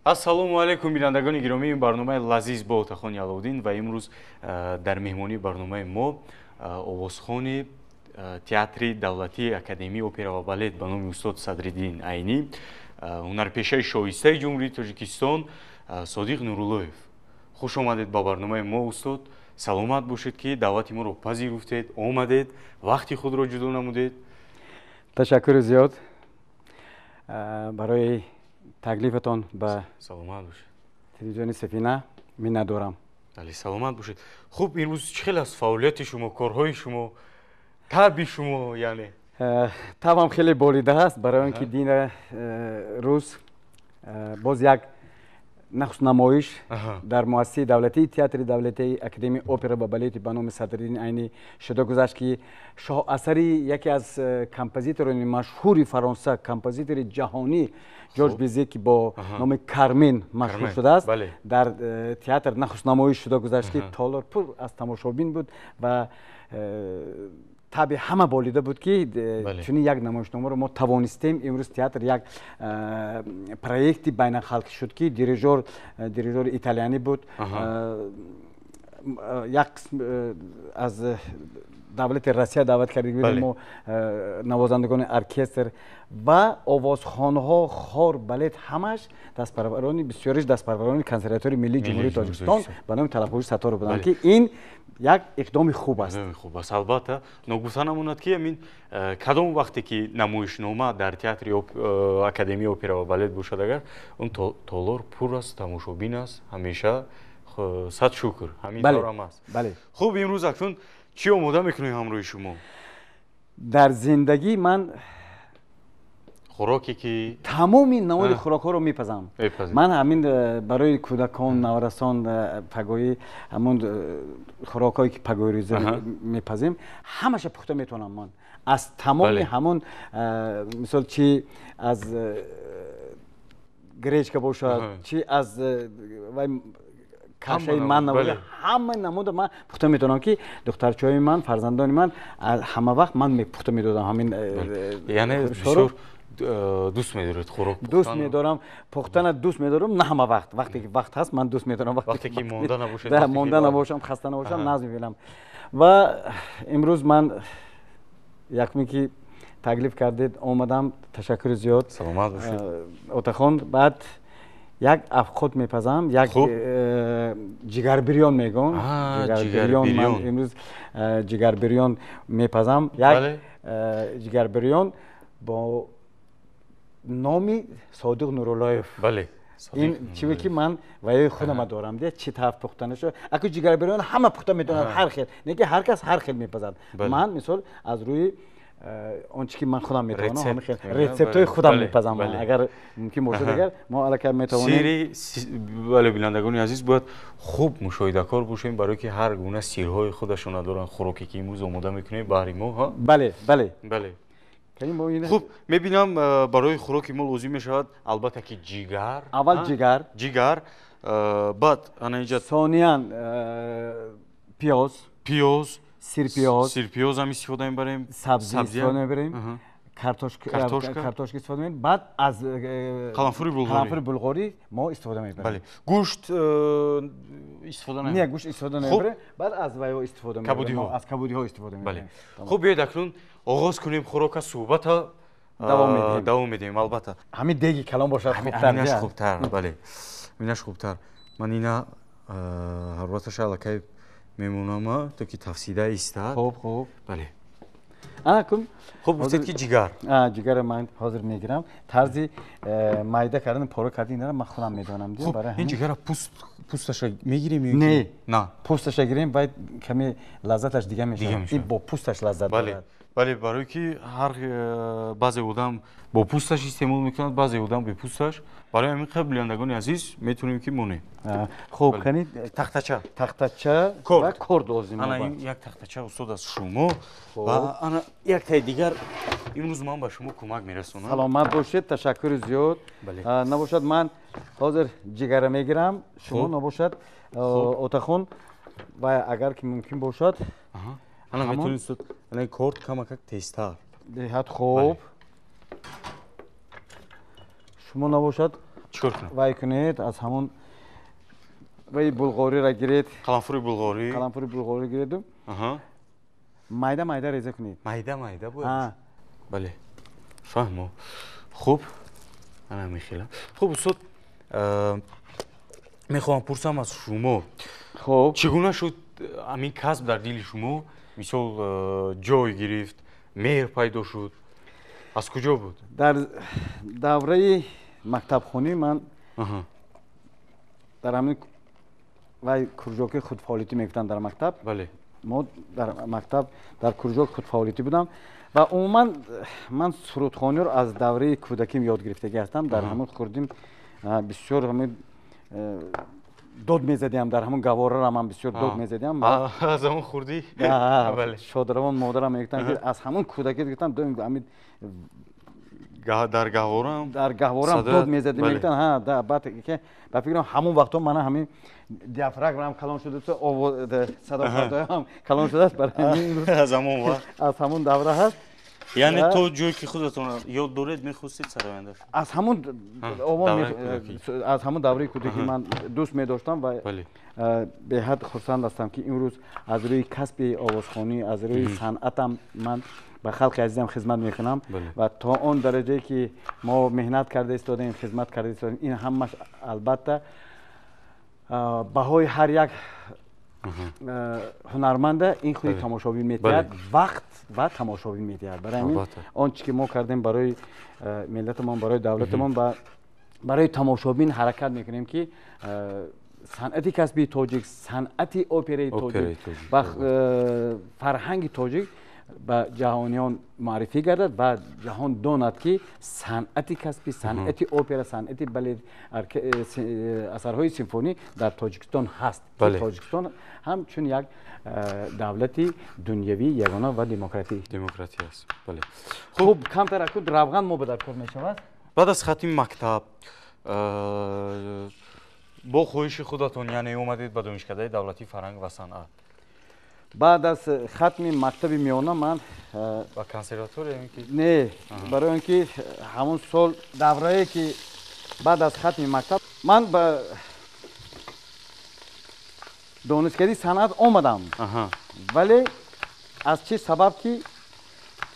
ассалому алайкум бинандагони гиромӣ, ин барномаи лазиз бо Отахон Яловдин ва имрӯз дар меҳмонии барномаи мо овозхони театри давлатии Академияи опера ва балет ба номи устод Садриддин Айнӣ, ҳунарпешаи шоистаи ҷумҳурии Тоҷикистон Содиқ Нуруллоев. Хуш омадед ба барномаи мо устод. Саломат бошед ки даъвати моро пазируфтед, омадед, вақти худро ҷудо намудед. Ташаккури зиёд барои таклифатон ба саломат бошед. телевизиони Сафина миннат дорам. Бале, саломат бошед. Хуб, имрӯз чӣ хел аст фаъолияти шумо, корҳои шумо, таби шумо? Яъне табам хеле болида аст, барои он ки дина рӯз боз як нахуснамоиш дар муассисаи давлатии театри давлатии Академияи опера ва балети ба номи Садриддин Айнӣ шуда гузашт ки шоҳасари яке аз композиторони машҳури Фаронса, композитори ҷаҳонӣ Ҷорҷ Бизе, ки бо номи Кармен машҳур шудааст, дар театр нахуснамоиш шуда гузашт ки толор пур аз тамошобин буд ва таби ҳама болида буд ки чунин як намоишномаро мо тавонистем. Имрӯз театр як проекти байналхалқӣ шуд ки дирижёр италиянӣ буд, як қисм аз давлати Россия даъват карда будем мо навозандагони оркестр ва овозхонҳо, хор, балет, ҳамаш дастпарварони бисёриш дастпарварони консерватории миллии ҷумҳурии Тоҷикистон ба номи Талабхоҷи Саттор буданд ки ин як иқдоми хуб аст. Хуб аст. Албатта ногуфта намонад ки амин кадом вақте ки намоишнома дар театри Академияи опера ва балет бошад, агар он толор пур аст, тамошобин аст, ҳамеша сад шукр, ҳамин дорам аст. Хуб, имрӯз акнун чӣ омода мекунем ҳамроҳи шумо? Дар зиндагӣ ман хӯроке ки тамоми наводи хӯрокҳоро мепазам. Ман ҳамин барои кӯдакон, наварасон пагоӣ ҳамон хӯрокҳое ки пагоирӯза мепазем ҳамаша пухта метавонам. Ман аз тамоми ҳамон мисол чи аз гречка бошад, чи аз кашаи ман наводи ҳама намуда ман пухта метавонам ки духтарчаҳои ман, фарзандони ман ҳама вақт ман пухта медодам. ҳамин яъне бисёр дӯст медоред хӯрок пухтан? Дӯст медорам, пухтана дӯст медорам, не ҳама вақт. Вақте ки вақт ҳаст ман дӯст медорам. вақте ки монда набошед, монда набошам, хаста набошам, назм мебинам. ва имрӯз ман якме ки таклиф кардед омадам. Ташаккури зиёд. Саломат бошед. Отахон, баъд як афхот мепазам, як ҷигарбирён мегӯн. Ҷигарбирён. Ман имрӯз ҷигарбирён мепазам. Як ҷигарбирён бо номи Содиқ Нуруллоев. Бале. ин чизе ки ман ваёи худама дорам. де чӣ тавр пухта нашуд. аку ҷигарбирён ҳама пухта метавонад, ҳар хел. Не ки ҳар кас ҳар хел мепазад. Ман мисол аз рӯи он чӣ ки ман худам метавонам, ҳамин хел рецептҳои худам мепазам. Агар мумкин бошад, агар мо аллакай метавонем. бале, бинандагони азиз, бояд хуб мушоҳидакор бошем, барое ки ҳар гуна сирҳои худашона доранд хӯроке ки имрӯз омода мекунем баҳри мо. Бале, бале. Хуб, мебинам барои хӯроки мо лозим мешавад албатта ки ҷигар. Аввал ҷигар, баъд ана инҷа сониян пиёз, сирпиёз ҳам истифода мебарем, сабзӣ истифода мебарем, картошка истифода мебарем, баъд аз қаламфури булғорӣ мо истифода мебарем. гӯшт истифода не гӯшт истифода мебарем, баъд аз вайҳо истифода мебарем, аз кабудиҳо истифода мебарем. хуб, биёед акнун оғоз кунем хӯрока, суҳбата давом медиҳем. албатта ҳамин деги калон бошад хубтар. бале, минаш хубтар. ман ина ҳарбаташа аллакай мемонам то ки тафсида истад. хуб. бале. Хуб, гуфтед ки ҷигар. ҷигарро ман ҳозир мегирам. Тарзи майда кардани поро кардинро ман худам медонам. ин ҷигара пӯсташа мегирем? Не, пӯсташа гирем, баъд каме лаззаташ дига мешавад. ин бо пӯсташ лаззат дорад. бале, барое ки ҳар баъзе одам бо пӯсташ истеъмол мекунад, баъзе одам бе пӯсташ. барои ҳамин қабл бинандагони азиз метавонем ки монем. хуб, канӣ тахтача ва корд лозим. ана ин як тахтача устод аз шумо ва ана як таи дигар имрӯз ман ба шумо кӯмак мерасонам. саломат бошед. ташаккури зиёд. набошад ман ҳозир ҷигара мегирам, шумо набошад Отахон, ва агар ки мумкин бошад ана метавонед ана корд камакак тезтар деҳад. хуб, шумо набошад چیکار کنم وای کنید از همون وای بلغاری را گیرید قلمفوری بلغاری قلمفوری بلغاری گیرید آها مایده مایده ریزه کنید مایده بود ها بله فهمو خوب انا میخیلم خوب استاد میخوام پرسم از شما خب چگونه شد همین کسب در دل شما مثال جای گرفت مهر پیدا شد از کجا بود در دوره مکتب خونی من در همین وای کرجوکی خود فعالیتی میکردم در مکتب بله ما در مکتب در کرجوک خود فعالیتی بودم و عموما من سرودخوانی رو از دوره کودکیم یاد گرفتگی هستم در همون خوردیم بسیار همین دود میزدیم در همون گواره را من بسیار دود میزدیم از همون خوردی بله شادروان مادرم میگفتن که از همون کودکی گفتم دوم همین در گهوارم دود میزدیم میگفتن ها بعد که با فکرم همون وقتا من همین دیافراگمم کلان شده تو صدا هم کلان شده است برای از همون وقت از همون دوره هست یعنی تو جوی که خودتون یاد دارید میخواستید سرونده از همون از همون دوره کودکی من دوست می‌داشتم و به حد خرسند هستم که امروز از روی کسب آوازخوانی از روی صنعتم من به خلق عزیزم خدمت میکنم و تا اون درجه که ما مهنت کرده ایستادیم خدمت کرده ایستادیم این همش البته بهای هر یک هنرمنده این خودی تماشابین میتید وقت و تماشابین میتید برای همین آنچه که ما کردیم برای ملتمان برای دولتمان و برای تماشابین حرکت میکنیم که صنعتی کسبی تاجیک صنعتی اپرای تاجیک و فرهنگ تاجیک به جهانیان معرفی گردد و جهان داند که صنعتی کسبی صنعتی اپرا صنعتی بالت اثرهای سیمفونی در تاجیکستان هست تاجیکستان همچون یک دولتی دنیوی یگانه و دموکراتی است بله خوب کمتر اکنون روغن ما به در کار میشود بعد از ختم مکتب با خواهش خودتون یعنی اومدید به دانشکده دولتی فرهنگ و صنعت بعد از ختم مکتب میانه من با کنسرواتوری نه برای اینکه همون سال دوره‌ای که بعد از ختم مکتب من به دانشکده صنعت آمدم ولی از چه سبب که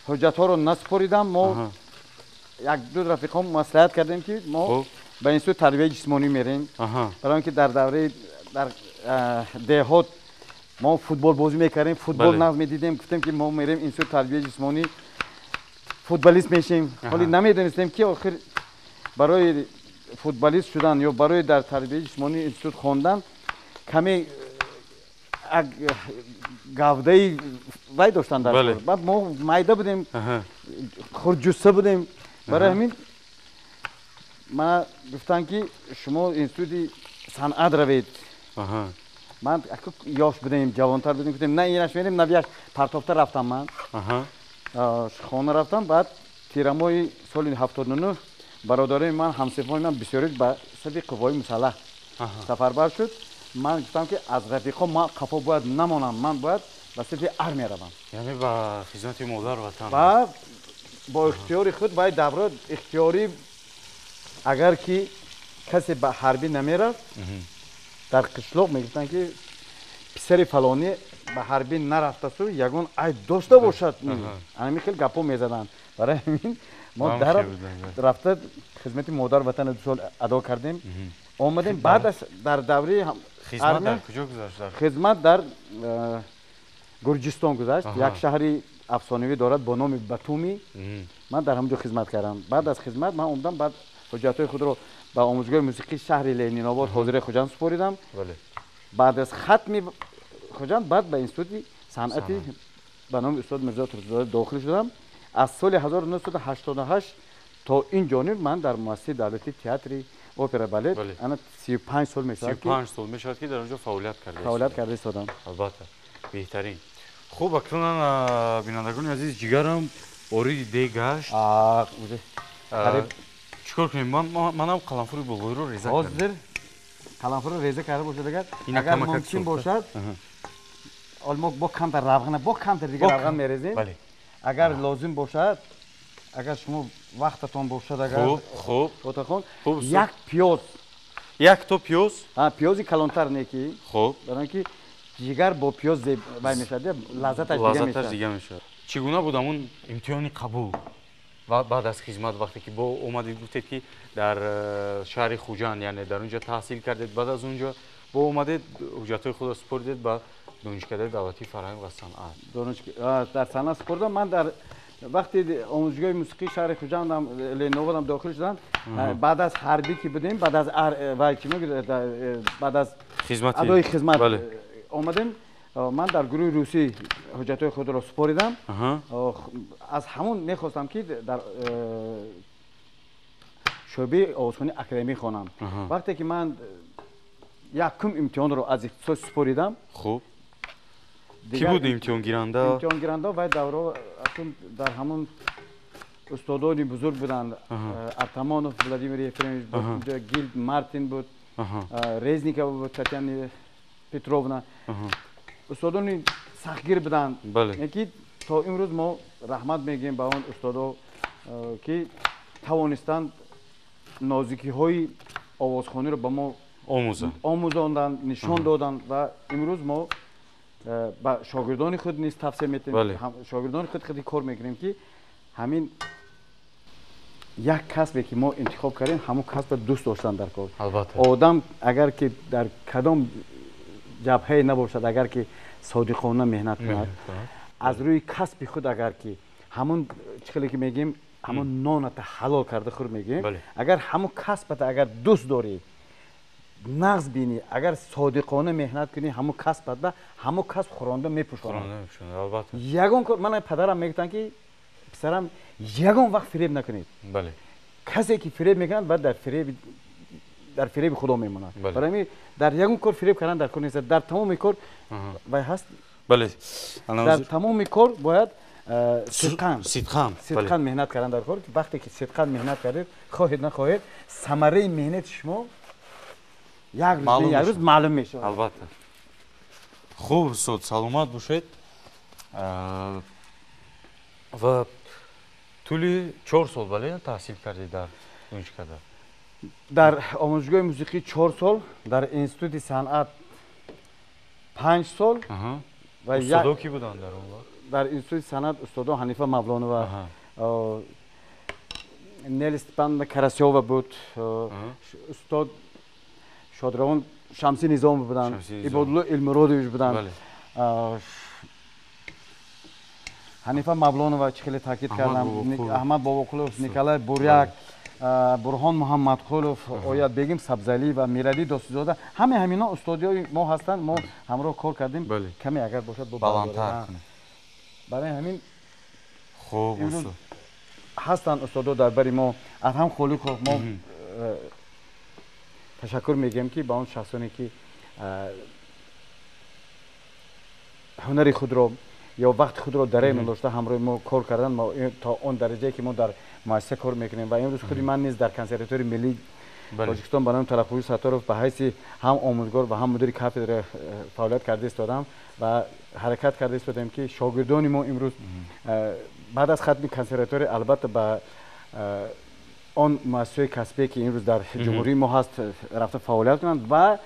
حجت ها رو نسپاریدم ما یک دو رفیقام مصلحت کردیم که ما به انستیتوت تربیت جسمانی میریم برای اینکه در دوره در دهات ما فوتبال بازی میکردیم فوتبال نظم میدیدیم گفتیم که ما میریم انستیتوت تربیت جسمانی فوتبالیست میشیم ولی نمیدونستیم که آخر برای فوتبالیست شدن یا برای در تربیت جسمانی انستیتوت خواندن کمی گاوده‌ای وای داشتن در بعد ما مایده بودیم خرجسته بودیم برای همین من گفتن که شما انستیتوت صنعت روید من یاش بودیم جوانتر بودیم گفتیم نه اینش میریم نویش پرتافته رفتم من خانه رفتم بعد تیرمای سال 79 برادرای من همسفر من بسیاری به سبی قوای مسلح سفربر شد من گفتم که از رفیقام ما قفا باید نمانم من باید به سبی ارمی روم یعنی با خدمت مادر وطن و با اختیار خود باید دوره اختیاری اگر که کسی به حربی نمیرفت در قشلاق میگفتن که پسر فلانی به حربی نرفته سو یگان عیب داشته باشد همین خیلی گپا میزدن برای همین ما در رفته خدمت مادر وطن 2 سال ادا کردیم آمدیم بعد از در دوره خدمت در کجا گذشت خدمت در گرجستان گذشت یک شهری افسانه‌ای دارد با نام باتومی من در همونجا خدمت کردم بعد از خدمت من اومدم بعد حجت‌های خود رو با آموزگار موسیقی شهر لنین آباد حاضر خوجند سپاریدم بعد از ختم خوجند بعد به انستیتوت صنعتی به نام استاد میرزا ترکزاده داخل شدم از سال 1988 تا این جانب من در مؤسسه دولتی تئاتر اپرا بالت انا 35 سال میشد 35 سال میشد که در اونجا فعالیت کرده استادم البته بهترین خوب اکنون بینندگان عزیز جگرم اوریدی دیگشت چیکار کنیم منم قلمفوری بلغاری رو ریزه کردم قلمفور رو ریزه کرده باشد اگر ممکن باشد ما با کمتر روغن با کمتر دیگه روغن میریزیم اگر لازم باشد اگر شما وقتتون باشد اگر خوب اتاقون خوب یک پیاز یک تا پیاز پیازی کلانتر نیکی خوب برای اینکه جگر با پیاز بای میشه لذتش دیگه میشه چگونه بود همون امتحان قبول و بعد از خدمت وقتی که با اومدید گفتید که در شهر خوجند یعنی در اونجا تحصیل کردید بعد از اونجا با اومدید حجت‌های خود را سپردید به دانشکده دولتی فرهنگ و صنعت در صنعت سپردم من در وقتی آموزشگاه موسیقی شهر خوجند لنوو داخل شدم بعد از حربی که بودیم بعد از بعد از ادای خدمت آمدیم من در گروه روسی حجت‌های خود را سپردم از همون میخواستم که در شعبه آوازخوانی اکادمی خوانم وقتی که من یکم امتحان رو از اختصاص سپردم خوب کی بود امتحان گیرنده؟ امتحان گیرنده و دوره در همون استادانی بزرگ بودند ارتمانوف ولادیمیر یفرمویچ بود گیلد مارتین بود رزنیکوف بود تاتیانا پتروونا استادانی سختگیر بودند یکی تا امروز ما رحمت میگیم به اون استادا که توانستند نازکی های آوازخوانی رو به ما آموزاندن نشان دادن و امروز ما با شاگردان خود نیز تفسیر میتیم شاگردان خود خیلی کار میکنیم که همین یک کسبی که ما انتخاب کردیم همون کسب دوست داشتن در کار آدم اگر که در کدام جبهه نباشد اگر که صادقانه مهنت کند از روی کسب خود اگر که همون چیزی که میگیم همون نانت حلال کرده خور میگیم اگر همون کسبت اگر دوست داری نغز بینی اگر صادقانه مهنت کنی همون کسبت به همون کسب خورنده میپوشونه یگان کار من پدرم میگفتن که پسرم یگان وقت فریب نکنید کسی که فریب میکنند بعد در فریب خدا میمونند برای همین در یگان کار فریب کردن در کار نیست در تمام کار و هست در تمام کار باید صدقاً مهنت کردن در کار وقتی که صدقاً مهنت کردید خواهید نخواهید ثمره مهنت شما یک روز معلوم میشه البته خوب استاد سلامت باشید و طولی 4 سال بله تحصیل کردید در دانشکده در آموزشگاه موسیقی 4 سال در انستیتوت صنعت 5 سال و استادا کی بودن در اون وقت در انستیتوت صنعت استادا حنیفه مولانو و نیل استپان کراسیووا بود استاد شادروان شمسی نظام بودن عبادالله علمرادویچ بودن حنیفه مولانو خیلی تاکید کردم احمد باباقولوف نیکولای بوریاک برهان محمد قولوف آیت بیگم سبزعلی و میرعلی داستیزاده همینا استادیای ما هستند ما همراه کار کردیم کمی اگر باشد بالاتر برای همین خوب هستند استادا در بری ما از هم خلق ما تشکر میگم که با اون شخصانی که هنر خود را یا وقت خود را در این داشته همراه ما کار کردن ما تا اون درجه که ما در مؤسسه کار میکنیم و امروز خودی من نیز در کنسرواتوار ملی تاجیکستان به نام تلقوی ستارov به حیث هم آموزگار و هم مدیر کاتدر فعالیت کرده استادم و حرکت کرده استادم که شاگردان ما امروز بعد از ختم کنسرواتوار البته به آن مؤسسه کسبی که امروز در جمهوری ما هست رفته فعالیت کنند و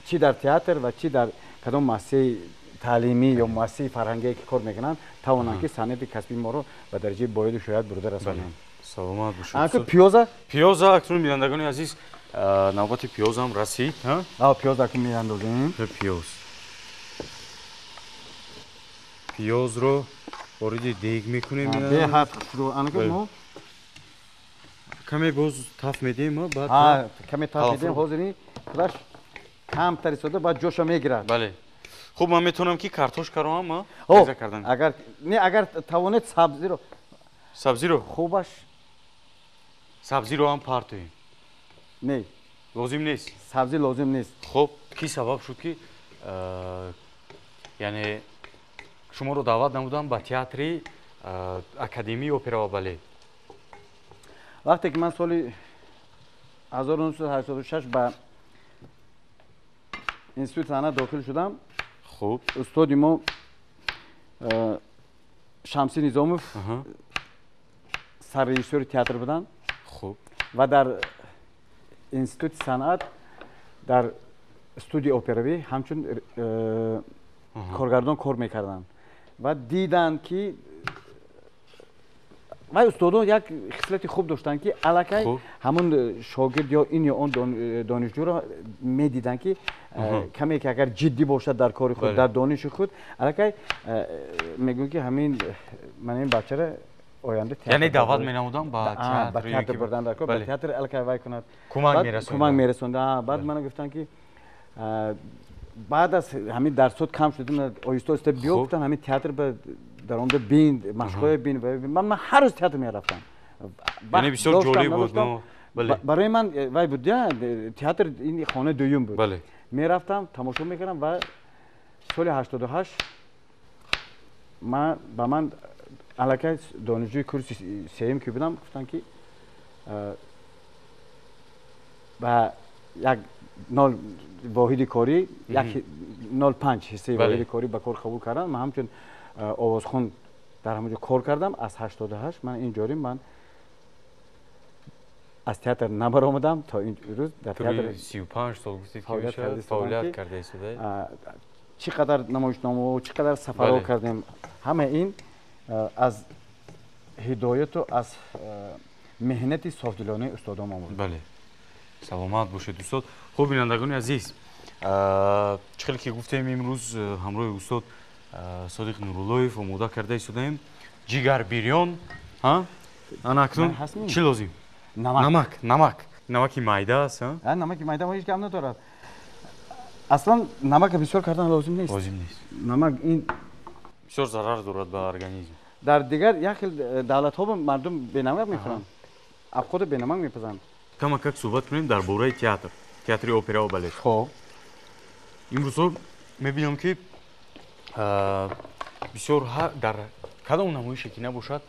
چی در تئاتر و چی در کدام مؤسسه تعلیمی یا مؤسسه فرهنگی که کار میکنند توانند که صنعت کسبی ما رو به درجه باید و شاید برده رسانند. سلامت باشید. آنکه پیازا اکنون بینندگان عزیز نوبت پیاز هم رسید. پیاز اکنون میاندازیم. پیاز رو وارد دیگ میکنیم. ما کمی باز تاف میدیم بعد کمی تاف میدیم حاضری خودش کمتر استفاده بعد جوش میگیره. بله. خوب من میتونم که کارتوشکا رو هم کردن. اگر توانید سبزی رو خوبش سبزی رو هم پارتویم. نه لازم نیست. سبزی لازم نیست. خب کی سبب شد که یعنی شما رو دعوت نمودم به تئاتر اکادمی اپرا و بالت. وقتی که من سال 1986 به انستیتوت صنعت داخل شدم خوب استاد ما شمسی نظاموف سررئیسور تئاتر بودن خوب و در انستیتوت صنعت در استودیو اپراوی همچون کارگردان کار میکردن و دیدن که و استادان یک خصلت خوب داشتن که الکی همون شاگرد یا این یا اون دانشجو را میدیدن که کمی که اگر جدی باشد در کار خود در دانش خود الکی میگن که همین من این بچه را آینده تئاتر یعنی دعوت می‌نمودن با تئاتر بردن در کار با تئاتر الکی وای کند کمک میرسوند بعد من گفتن که بعد از همین درسات کم شدیم آیسته آیسته بیافتن همین تئاتر به در اونجا بین مشقای بین من هر روز تئاتر میرفتم یعنی بسیار جالب بود برای من وای بود تئاتر این خانه دوم بود بله میرفتم تماشا میکردم و سال 88 با من الکی دانشجوی کورس سیم که بودم گفتن که و یک نال واحد کاری یک 05 حصه واحد کاری به کار قبول کردم من همچون آوازخوان در همونجا کار کردم از 88 من اینجوری من از تئاتر نبر آمدم تا این روز در تئاتر 35 سال گفتید که فعالیت کرده اید چقدر نمایشنامه و چقدر سفرها کردیم همه این از هدایت و از مهنت صافدلانه استادام آمد بله سلامت باشید دوستان خب بینندگان عزیز چخیلی که گفتیم امروز همراه استاد صادق نوراللهیف آماده کرده ایستادیم جگر بیریان ها انا اکنون چی لازم نمک میده است ها نمک میده هیچ کم ندارد اصلا نمک بسیار کردن لازم نیست نمک این بسیار ضرر دارد به ارگانیسم در دیگر یک دولت ها مردم به نمک میخورن اب خود به نمک میپزن کمک صحبت کنیم در باره تئاتر اپرا و بالت خب امروز میبینم که بسیار در کدام نمایشی که نباشد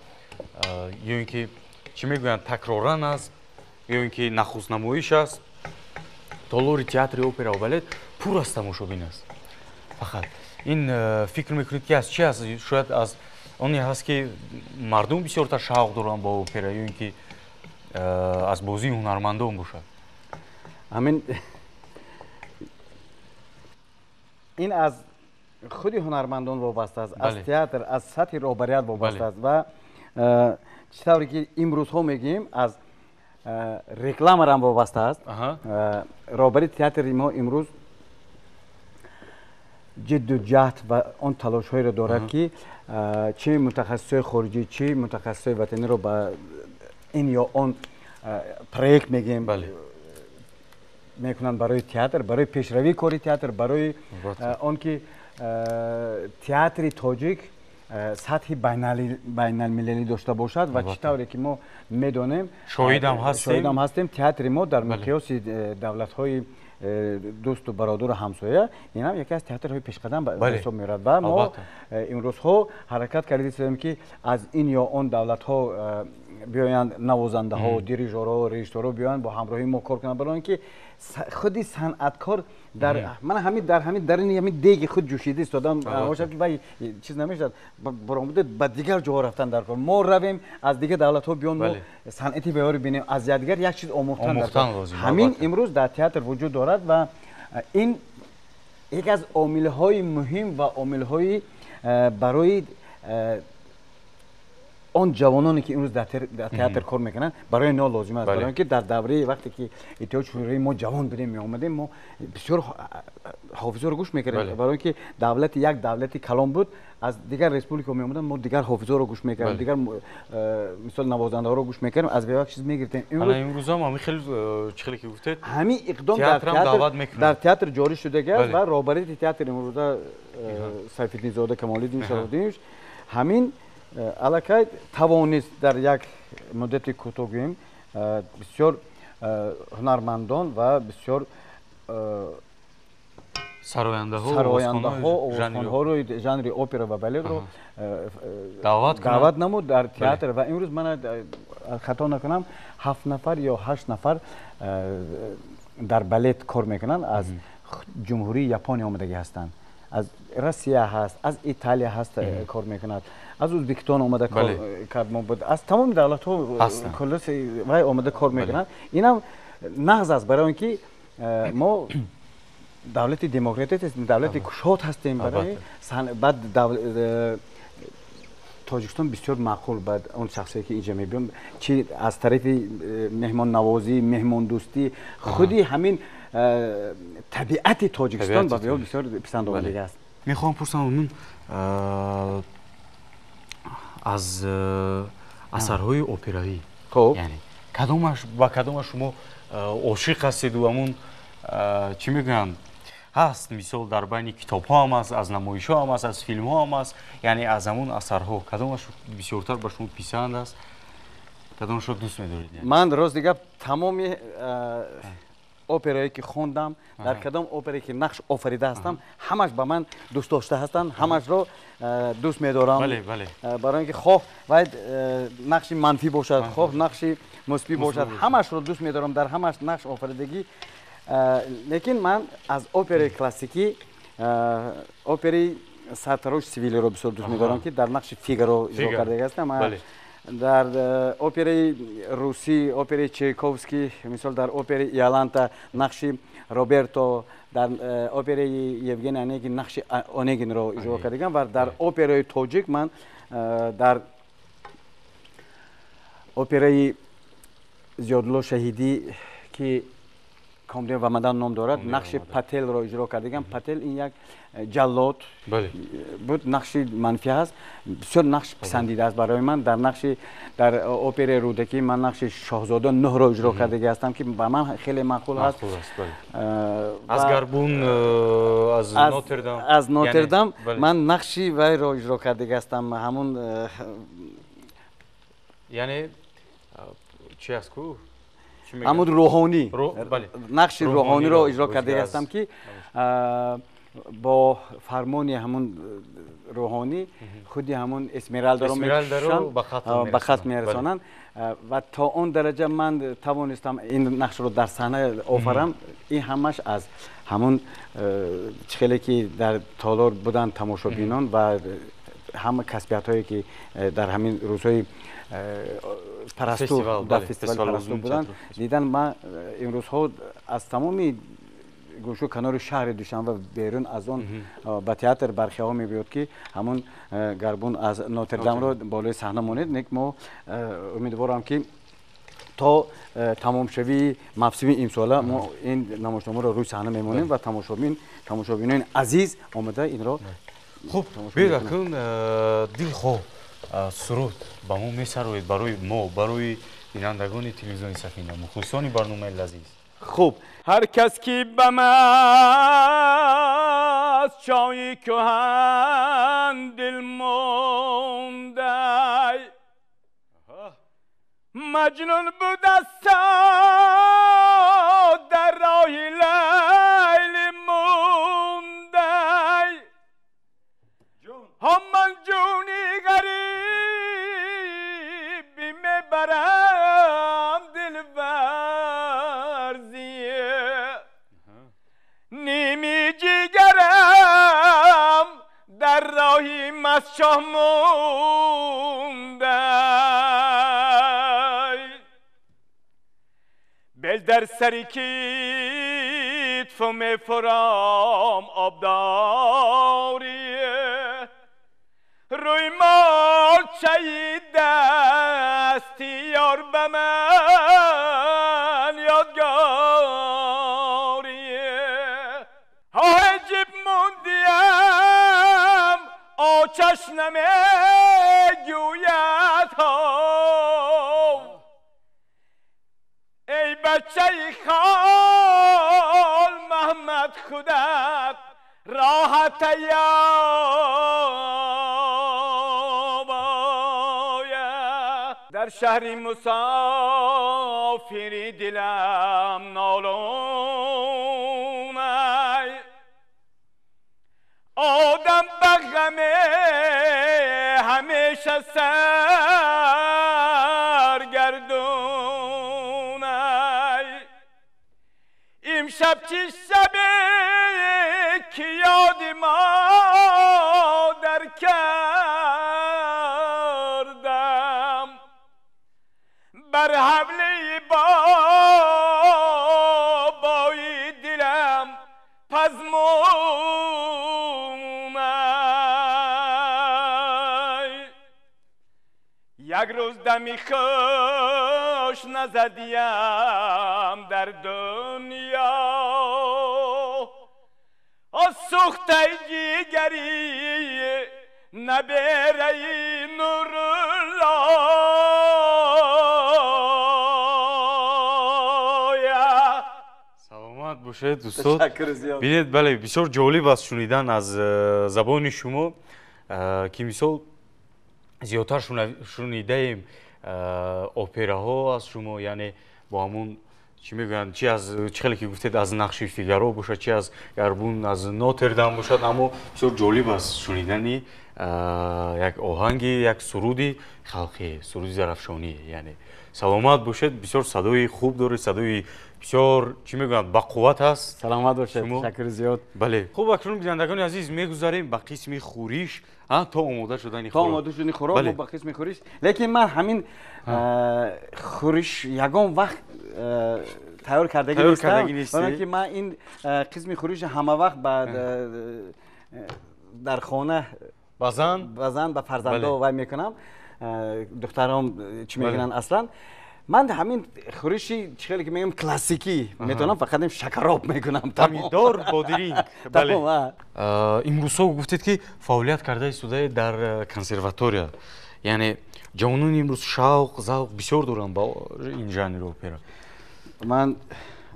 یا اینکه چی میگویند تکرارن است یا اینکه نخست نمایش است تالار تئاتر اپرا و بالت پر از تماشابین است فقط این فکر میکنید که از چی است شاید از آنی هست که مردم بسیار تا شوق دارن با اپرا یا اینکه از بازی هنرمندان باشد همین این از خود هنرمندان وابسته است از تئاتر از سطح رهبریت وابسته است و چطوری که امروز ها میگیم از رکلام هم وابسته است رهبری تئاتر ما امروز جد و جهد و آن تلاش هایی را دارد که چه متخصص خارجی چه متخصص وطنی رو با این یا آن پروژه میگیم میکنن برای تئاتر برای پیشروی کاری تئاتر برای آن که تئاتر تاجیک سطح بین المللی داشته باشد و چطوری که ما میدونیم شاهد هم هستیم تئاتر ما در مقیاس دولت های دوست و برادر و همسایه این هم یکی از تئاترهای پیشقدم به حساب میرد و ما امروز ها حرکت کردیم که از این یا اون دولت ها بیایند نوازنده ها و دیریژورها و رژیسورها بیایند با همراهی ما کار کنند برای اینکه خودی صنعتکار در من همین در این دیگ خود جوشیده استادم باشم که وای چیز نمیشد برآمده با دیگر جاها رفتن در کار ما رویم از دیگه دولت ها بیان ما صنعتی بیار ببینیم از دیگر یک چیز آموختن همین امروز در تئاتر وجود دارد و این یک از عامل های مهم و عامل های برای آن جوانانی که امروز در تئاتر کار میکنن برای اینا لازم است برای اینکه در دوره وقتی که اتحاد شوروی ما جوان بودیم می اومدیم ما بسیار حافظه رو گوش میکردیم برای اینکه دولت یک دولتی کلان بود از دیگر ریسپوبلیک می اومدن ما دیگر حافظه رو گوش میکردیم دیگر مثلا نوازنده ها رو گوش میکردیم از یک چیز میگرفتیم امروز هم خیلی چخلی که گفتید همین اقدام در تئاتر جاری شده است و رهبری تئاتر امروز سیف‌الدین زاده کمال‌الدین شراف‌الدین همین الکی توانست در یک مدت کوتاه بسیار هنرمندان و بسیار سراینده ها آوازخوان‌ها رو ژانر اپرا و بالت رو دعوت نمود در تئاتر و امروز من خطا نکنم 7 نفر یا 8 نفر در بالت کار میکنن از جمهوری ژاپن آمدگی هستند از روسیه هست، از ایتالیا هست کار میکند، از ازبکستان آمده کار بود، از تمام دولت ها کلاس وای آمده کار میکنند. اینا نقض است برای اینکه ما دولت دموکراتیک هستیم، دولت کشاد هستیم. برای بعد تاجیکستان بسیار معقول بعد اون شخصی که اینجا میبینم چی از طرف مهمان نوازی، مهمان دوستی، خودی همین طبیعت تاجیکستان بسیار پسند آمده است. میخوام پرسم از اثرهای اپرایی، یعنی کدومش با کدومش شما عاشق هستید و همون چی میگن هست مثال در بین کتاب ها هم است، از نمایش ها هم است، از فیلم ها هم است، یعنی از همون اثرها کدومش بسیارتر به شما پسند است، کدومش رو دوست می‌دارید؟ من راست دیگه تمام اپرایی که خوندم، در کدام اپرایی که نقش آفریده هستم همش به من دوست داشته هستند، همش رو دوست می‌دارم. بله بله. برای اینکه خواه باید نقش منفی باشد، خواه نقش مثبت باشد، همش رو دوست می‌دارم، در همش نقش آفریدگی. لیکن من از اپرای کلاسیکی اپرای سرتراش سیویلی رو بسیار دوست می‌دارم که در نقش فیگارو اجرا کرده هستم. در اپرای روسی، اپرای چایکوفسکی، مثال در اپرای یالانتا نقش روبرتو، در اپرای یوگن انیگین نقش اونگین رو اجرا کردم و در اپرای تاجیک من در اپرای زیادلو شهیدی که کامدین و مدن نام دارد نقش پتل را اجرا کردم. پتل این یک جلاد بود، نقش منفی است، بسیار نقش پسندیده است برای من. در نقش در اپرای رودکی من نقش شاهزاده نه را اجرا کرده هستم که به من خیلی معقول است. از گربون، از نوتردام من نقشی وی را اجرا کرده هستم، همون یعنی چی است کو؟ همون روحانی، نقش روحانی را اجرا کرده هستم که با فرمانی همون روحانی خودی همون اسمیرالدا رو به خط میرسانند و تا اون درجه من توانستم این نقش رو در صحنه آفرم. این همش از همون خیلی که در تالار بودن تماشابینان و همه کسبیت هایی که در همین روزهای پرستو در فستیوال پرستو بودن دیدن. من این روزها از تمامی گوشو کنار شهر دوشنبه و بیرون از اون به تئاتر برخی ها میبیاد که همون گربون از نوتردام رو بالای صحنه مونید. نیک ما امیدوارم که تا تمام شوی موسم امسال ما این نمایشنامه رو روی صحنه میمونیم و تماشابینان عزیز آمده این رو خوب بیاد کن دل خو سرود با ما میسروید برای ما، برای بینندگان تلویزیون سفینه، مخلصان برنامه لذیذ. خوب هر کس که به من چای کهن دل مونده مجنون بود در راه لیل مونده من جونی غریب میبرم دل ورزیه نیمی جیگرم در راهی مسشاه مونده بل در سری کیتف میفرام آبداریه روی مال چایی دستی یار به من یادگاریه عجب موندیم آچش نمیگوید ها ای بچه خال محمد خودت راحت در شهری مسافری دلم نالون آدم بغم همیشه سرگردون امشب چی شب که یاد مادر کردم بر حمله بابای دلم پزمونم یک روز دمی خوش نزدیم در دنیا سوخته جیگری نبره نور سلامت باشید دوستان. ببینید بله بسیار جالب است شنیدن از زبان شما که مثال زیادتر شنیده ایم اپراها از شما، یعنی با همون چی میگن چی از خیلی که گفتید از نقش فیگارو باشد چی از گربون از نوتردام باشد، اما بسیار جالب است شنیدنی یک آهنگی یک سرودی خلقی سرودی زرفشانی. یعنی سلامت باشید، بسیار صدای خوب داره، صدای بسیار چی میگن با قوت هست. سلامت باشید، تشکر زیاد. بله خوب اکنون بینندگان عزیز میگذاریم به قسم خوریش تا آماده شدن خوراک. تا آماده شدن خوراک ما به قسم خوریش. لیکن من همین خوریش یگان وقت تیار کردگی نیستم، برای که من این قسم خوریش همه وقت در خانه بازن به فرزندا و میکنم. دخترام چی میگن اصلا من همین خوریشی خیلی که میگم کلاسیکی میتونم فقط شکراب میکنم تمیدار با درینگ. بله امروزها گفتید که فعالیت کرده استوده در کنسرواتوریا، یعنی جوانان امروز شوق ذوق بسیار دارن با این ژانر اپرا. من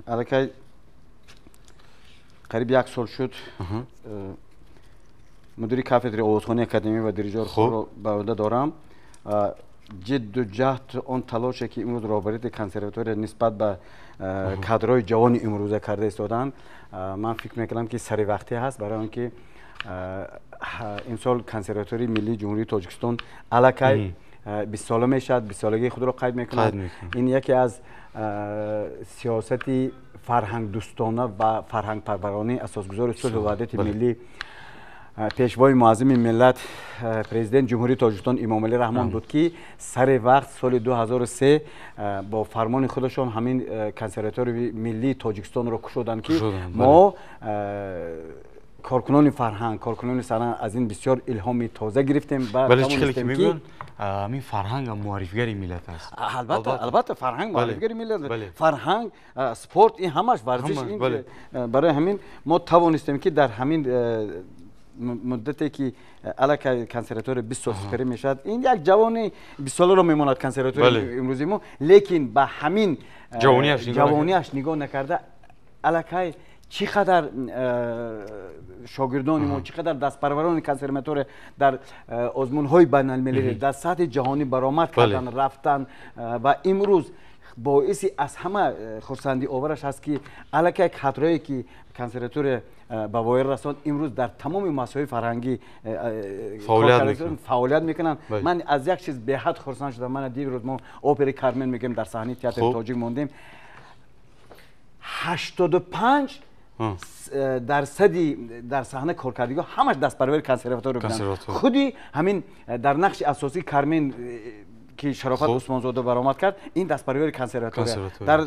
الکی قریب یک سال شد مدیر کافدری آوازخوانی اکادمی و دیریژور رو به عهده دارم. جد و جهد اون تلاشی که امروز رهبری کنسرواتوری نسبت به کادرهای جوان امروزه کرده استادن، من فکر میکنم که سری وقتی هست برای اینکه امسال کنسرواتوری ملی جمهوری تاجیکستان الکی 20 ساله میشد، 20 سالگی خود را قید میکنه. این یکی از سیاستی فرهنگ دوستانه و فرهنگ پرورانه اساسگذار صلح و وحدت ملی پیشوای معظم ملت پرزیدنت جمهوری تاجیکستان امام علی رحمان بود که سر وقت سال 2003 با فرمان خودشان همین کنسرواتوری ملی تاجیکستان را کشودند که ما کارکنان فرهنگ، کارکنان سنن از این بسیار الهامی تازه گرفتیم. ولی چه که میگن همین فرهنگ معرفیگری ملت است. البته فرهنگ معرفیگری ملت، فرهنگ اسپورت این همش ورزش این برای همین ما توانستیم که در همین مدتی که الک کنسرواتور 20 سال سپری میشد، این یک جوانی 20 ساله رو میماند کنسرواتور امروزی ما، لیکن به همین جوانیش نگاه نکرده الکی چقدر شاگردان ما، چقدر دستپروران کنسرواتور در آزمون‌های بین‌المللی در سطح جهانی برآمد کردن رفتن و امروز باعثی از همه خرسندی آورش هست که الکی کادرایی که کنسرواتور با وایر رساند امروز در تمام مسائل فرهنگی فعالیت میکنن. من از یک چیز به حد خرسند شدم. من دیگر روز ما اپرای کارمن میگیم در صحنه تئاتر تاجیک موندیم، 85 درصدی در صحنه کارکردگی همش دست پرور کنسرواتور بودن. خودی همین در نقش اساسی کارمن که شرافت عثمانزاده برآمد کرد، این دست پرور کنسرواتور. در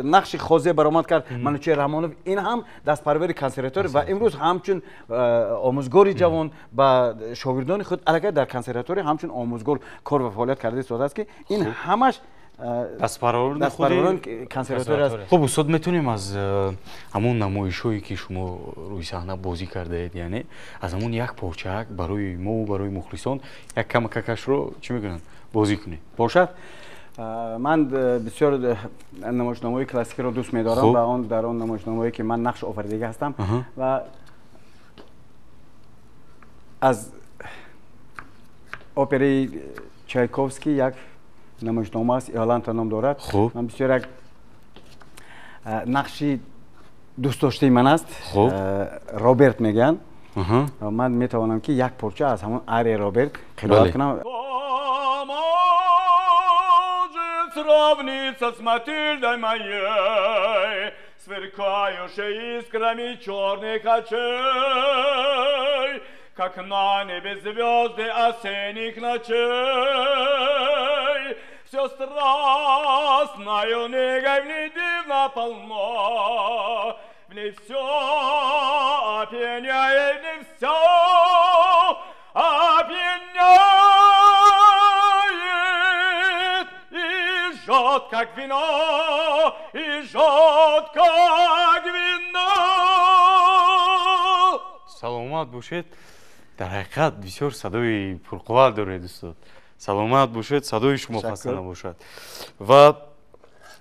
نقش خوزه برآمد کرد منوچهر رحمانوف، این هم دست پرور کنسرواتور و امروز همچون آموزگاری جوان با شاگردان خود الکی در کنسرواتور همچون آموزگار کار و فعالیت کرده استاد است که این همش دستپروران کنسرواتور است. خب استاد میتونیم از همون نمایش‌هایی که شما روی صحنه بازی کرده اید، یعنی از همون یک پارچه برای ما و برای مخلصان یک کمکش رو چی میگن بازی کنی باشد؟ من بسیار نمایشنامه‌های کلاسیک رو دوست می‌دارم و اون در اون نمایشنامه‌ای که من نقش آفریدگی هستم و از اپرای چایکوفسکی یک نمایشنامه است، ایالان تا نام دارد. من بسیار یک نقشی دوست داشته من است، رابرت میگن. من میتوانم که یک پارچه از همون آری رابرت قرائت کنم. Sravnica s Matildoj moje, sve сверкающие искрами черных очей, как на небе звезды осенних ночей. Все страстною негой в ней дивно полно, в ней все опьяняет, в ней все опьяняет, и жжет, как вино, и жжет, как вино. саломат бошед. дар ҳақиқат бисёр садои пурқувват доред устод. саломат бошед, садои шумо хаста набошад. ва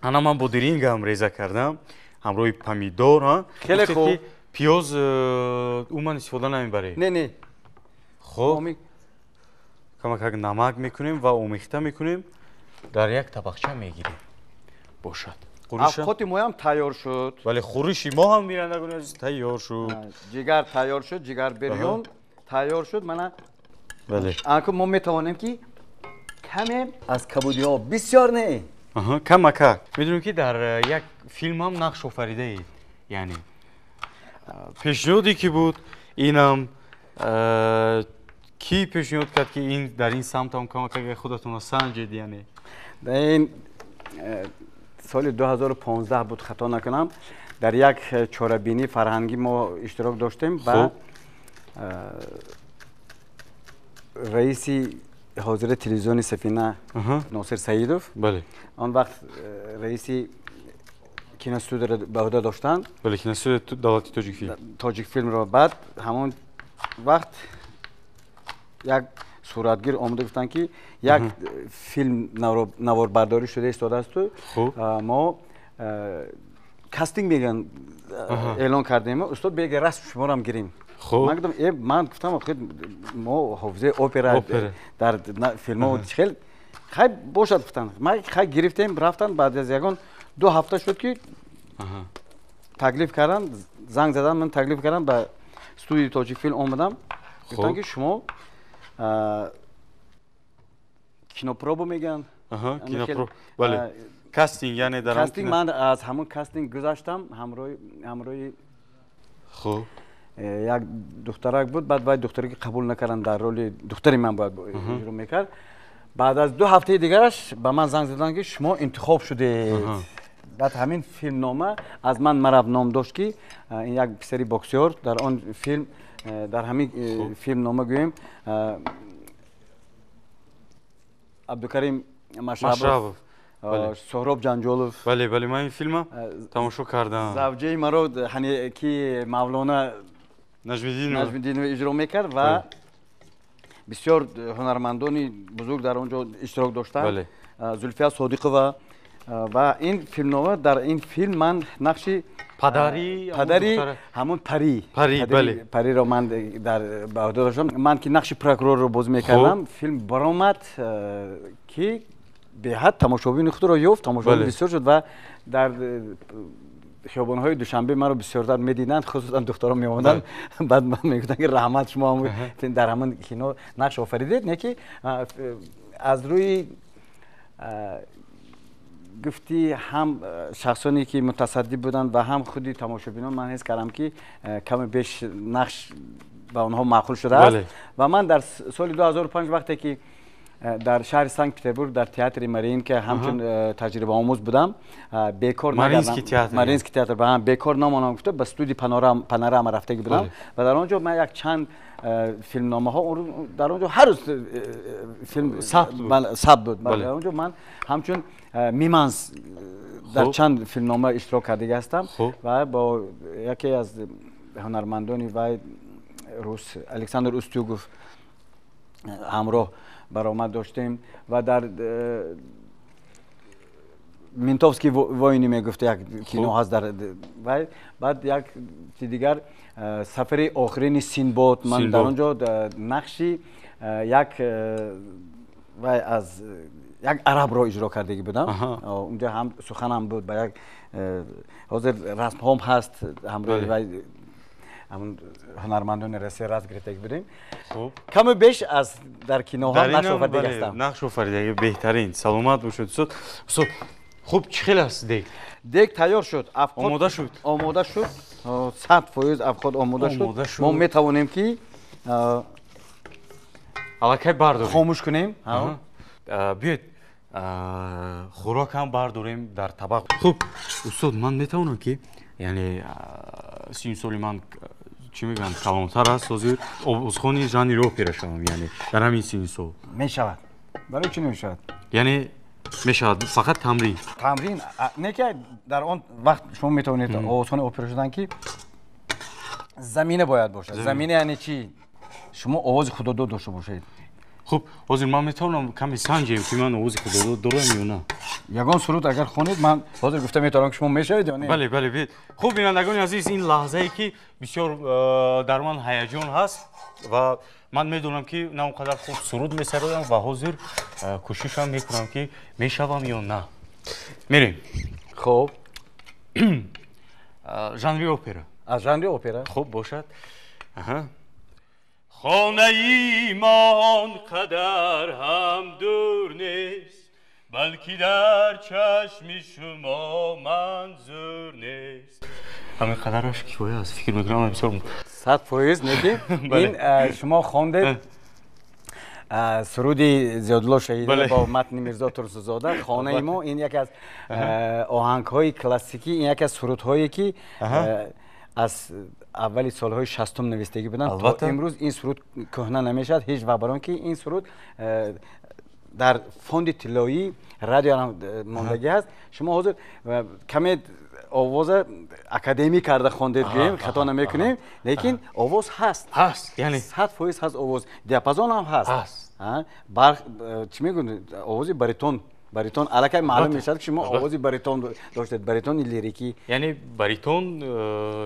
ана ман бо дирингам реза кардам, ҳамроҳи помидор. Хеле хуб. пиёз умуман истифода намебаред? не хуб, камакак намак мекунем ва омехта мекунем, дар як табақча мегирем. бошад. афқоти моям тайёр шуд. вале хӯриши мо ҳам бирандагони азиз тайёр шуд. ҷигар тайёр шуд, ҷигар бирён тайёр шуд. Мана бале. анку мо метавонем ки каме аз кабудиҳо бисёр не камакак. медонем ки дар як филмам нақш офаридаед. яъне пешниҳоде ки буд инам ки пешниҳод кард ки ин дар ин самтам камакак худатонро санҷед? яъне дар ин соли 2015 буд хато накунам, дар як чорабинии фарҳангӣ мо иштирок доштем ба раиси ҳозири телевизиони Сафина Носир Саидов. бале. он вақт раиси киностудияро ба ӯҳда доштанд. бале, киностудияи давлати тоҷикфилм. тоҷикфилмро. баъд ҳамон вақт як суратгир омада гуфтанд ки як филм наворбардорӣ шуда истодасту, мо кастинг мегӯянд эълон кардем, устод бега расм шуморо ҳам гирем. ман гуфтам мо ҳофизаи опера дар филмҳо хел хай бошад гуфтанд. хай гирифтем, рафтанд. баъд аз ягон 2 ҳафта шуд ки таклиф карданд, занг задан, ман таклиф кардам ба студияи тоҷикфилм омадам. гуфтанд ки шумо кинопробу мегӯянд. бале. кастинг, яъне дар кастинг. ман аз ҳамон кастинг гузаштам ҳамроҳи хуб як духтарак буд. баъд вай духтараки қабул накарданд, дар роли духтари ман бояд иҷро мекард. баъд аз 2 ҳафтаи дигараш ба ман занг заданд ки шумо интихоб шудед. баъд ҳамин филмнома аз ман мараф ном дошт ки ин як писари боксёр дар он филм, дар ҳамин филмнома гӯем абдукарим машрабов, соҳроб ҷанҷолов. бале, бале, ман ин филма тамошо кардам. завҷаи маро ки мавлона наҷмиддинова иҷро мекард ва бисёр ҳунармандони бузург дар он ҷо иштирок доштанд. зулфия содиқова. ва ин филмнома, дар ин филм ман нақши падари ҳамон париро ман ба ӯҳда доштам. ман ки нақши прокурорро бозӣ мекардам. филм баромад ки беҳад тамошобини худро ёфт. тамошобин бисёр шуд ва дар хиёбонҳои душанбе маро бисёртар медиданд, хусусан духтарон меомаданд. баъд мегуфтанд ки раҳмат, шумо дар ҳамон кино нақш офаридед. не ки аз рӯи гуфти ҳам шахсоне ки мутасадди буданд ва ҳам худи тамошобинон, ман ҳис кардам ки каме беш нақш ба онҳо маъқул шудааст. ва ман дар соли 2005 вақте ки дар шаҳри санкт петербург дар театри Мариин ки ҳамчун таҷрибаомӯз будам, бекор Маринский театр ба ҳам бекор намонам гуфта ба студияи панорама рафтагӣ будам. ва дар он ҷо ман як чанд филмномаҳо дар он ҷо ҳар рӯз филм сабт буд. дар он ҷо ман ҳамчун миманс дар чанд филмнома иштирок кардагӣ ҳастам ва бо яке аз ҳунармандони вай рус Александр Устюгов ҳамроҳ баромад доштем. ва дар ментовский воини мегуфт як кино ҳаст дар вай. баъд як дигар сафари охирини Синбод, ман дар он ҷо нақши як вай аз як арабро иҷро кардагӣ будам. унҷо ҳам суханам буд ба як ҳозир расмҳом ҳаст, ҳамроҳи вай ҳамон ҳунармандони Россия раст гирифтагӣ будем. каму беш аз дар киноҳо нақш офаридагӣ ҳастам. нақш офаридагӣ беҳтарин. саломат бошед устод. خب چی خیلی است دیگ؟ دیگ تیار شد. آماده شد. آماده شد. 100% افخود آماده شد. ما میتوانیم که الکی برداریم. خاموش کنیم. بیاید خوراک هم برداریم در طبق. خب استاد من میتونم که یعنی 30 سالی من چی میگن کلانتر است حاضر عضوخانی ژانر اپرا شدم یعنی در همین 30 سال میشود. برای چی نمیشود؟ یعنی میشود فقط تمرین. تمرین نه که در اون وقت شما میتونید عضوخانی اپرا شدن که زمینه باید باشد. زمینه یعنی چی؟ شما آواز خوددو داشته باشید. خب حاضر من میتونم کمی سنجیم که من آواز خوددو دارم یا نه؟ یگان سرود اگر خوانید من حاضر گفتم میتونم که شما میشوید یا نه؟ بله بله بله. خب بینندگان عزیز این لحظه ای که بسیار در من هیجان هست و من میدونم که نه اونقدر خوب سرود میسرودم و حاضر کوششم میکنم که میشوم یا نه. میریم. خب ژانر اپرا. از ژانر اپرا خب باشد. خانه ایمان قدر هم دور نیست بلکه در چشم شما منظور نیست. همین قدرش کیفایه است فکر میکنم بسیار 100% نگی این شما خواندید سرودی زیادالله شهیدی با متن میرزا ترسوزاده خانه ما این یکی از آهنگ های کلاسیکی این یکی از سرودهایی که از اولی سالهای 60 نوشتگی بودن تا امروز این سرود کهنه نمیشد هیچ و بران که این سرود در فوند طلایی رادیو ماندگی هست شما حاضر کمی آواز اکادمی کرده خواندید گیم خطا نمیکنیم لیکن آواز هست یعنی 100% هست آواز دیاپازون هم هست چی میگن آواز باریتون الکی معلوم میشد که شما آوازی باریتون داشتید باریتون لیریکی یعنی باریتون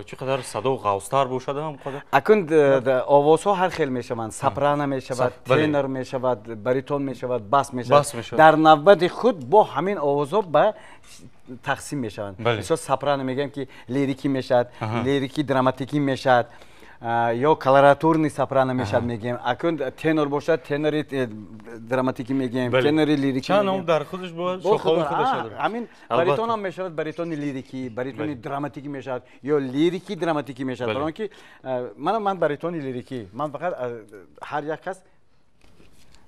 چقدر صدا غوص‌تر باشد هم قدر اکن آوازها هر خیل میشوند سپرانو میشود تنر میشود باریتون میشود باس میشود در نوبت خود با همین آوازها به تقسیم میشوند مثلا سپرانو میگیم که لیریکی میشد لیریکی دراماتیکی میشد یا کلاراتورنی سپرانو میشد میگیم اکن تنور باشد تنری دراماتیکی میگیم تنری لیریکی چند هم در خودش باید شاخه‌های خودش داره همین باریتون هم میشود باریتون لیریکی باریتون دراماتیکی میشود یا لیریکی دراماتیکی میشود برای اینکه من باریتون لیریکی من فقط هر یک کس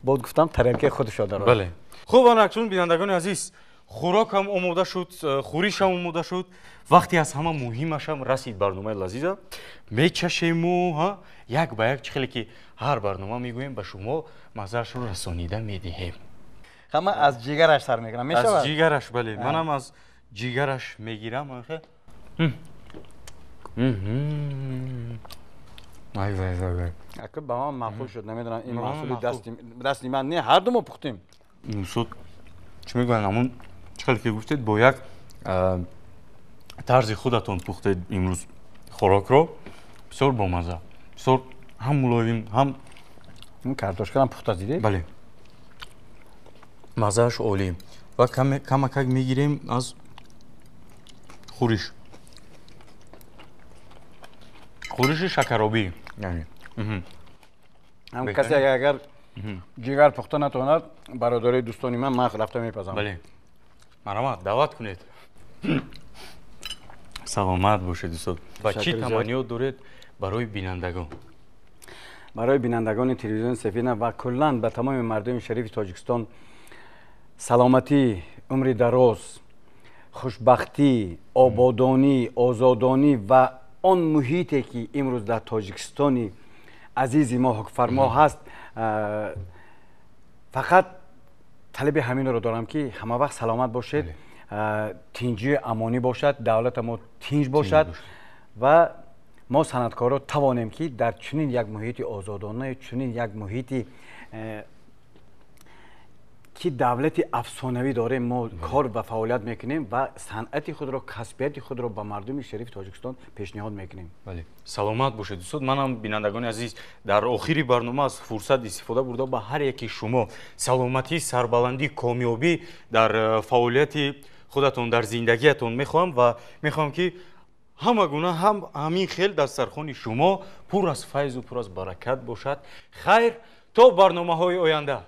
بود گفتم ترکیب خودش داره بله خوب اکنون بینندگان عزیز خوراک هم آماده شد خوریش هم آماده شد وقتی از همه مهمش هم رسید برنامه لذیذ میچشیم و یک به یک چخیلی که هر برنامه میگوییم به شما مزه‌اش رو رسانیده میدهیم همه از جیگرش سر میگیرم میشود از جیگرش بله منم از جیگرش میگیرم آخه وای وای وای اگه با من معقول شد نمیدونم این محصول دستی من نه هر دو ما پختیم شد چی میگن همون چقدر که گفتید با یک طرز خودتون پختید امروز خوراک رو بسیار بامزه بسیار هم ملایم هم این کارتوشکا هم پخته دیدید بله مزهش عالی و کمک میگیریم از خورش شکرابی یعنی هم کسی اگر جگر پخته نتواند برادری دوستانی من رفته میپزم بله مرحمت دعوت کنید سلامت باشید دوستان و چی تمنیات دارید برای بینندگان برای بینندگان تلویزیون سفینه و کلا به تمام مردم شریف تاجیکستان سلامتی عمر دراز خوشبختی آبادانی آزادانی و آن محیطی که امروز در تاجیکستان عزیز ما حکمفرما هست فقط طلب همین رو دارم که همه وقت سلامت باشید تینجی امانی باشد دولت ما تینج باشد و ما صنعتکارا توانیم که در چنین یک محیط آزادانه چنین یک محیطی که دولت افسانوی داره ما کار و فعالیت میکنیم و صنعت خود را کسبیت خود را به مردم شریف تاجیکستان پیشنهاد میکنیم. بله سلامت باشید دوستان. منم بینندگان عزیز در آخری برنامه از فرصت استفاده برده به هر یکی شما سلامتی سربلندی کامیابی در فعالیت خودتون در زندگیتون میخوام و میخوام که همه گونه همین خیل دسترخوان شما پر از فیض و پر از برکت باشد. خیر تا برنامه های آینده.